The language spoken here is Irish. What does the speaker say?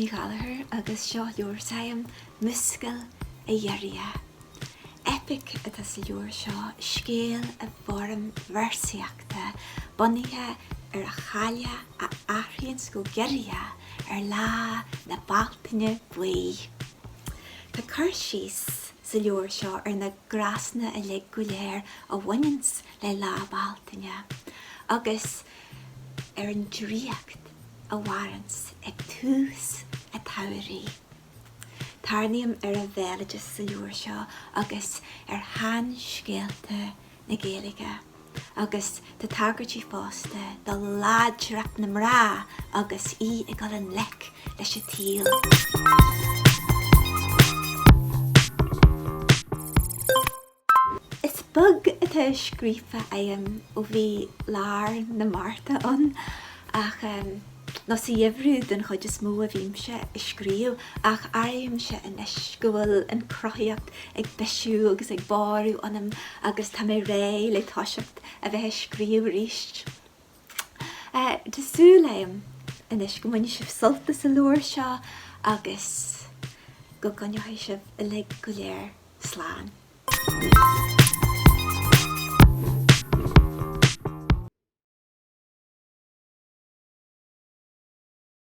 Gallagher agus seo leor saim muscail a dhearia. Epic atá sa leor seo scéal a bharm versiachta bunithe ar a chaile a aithríonn go geiria ar lá na baltaine buí. Tá cur síos sa leor seo ar na grasna a le go léir a bhainins le lá baltaine agus ar an dríocht a warrants ag tús a taurí. Tarníam ar a bhéileide sa leor seo agus ar han scéalta na Gaeilge agus tá tagartí fásta do láidraach na mrá agus í ag gal an lec leis a tíl. Is bug atá scríofa aim ó bhí lár na Marta an ach nó sa dheimhrú den chuid is mó a bhíimse i scríú ach airmse in iscúil an croíocht ag beisiú agus ag bárú anam agus tá mé ré le táiseacht a bheith scríú ríist. Tású léim in is go muine sibh solta sa leor seo agus go gonneoidh sibh le go léir sláán.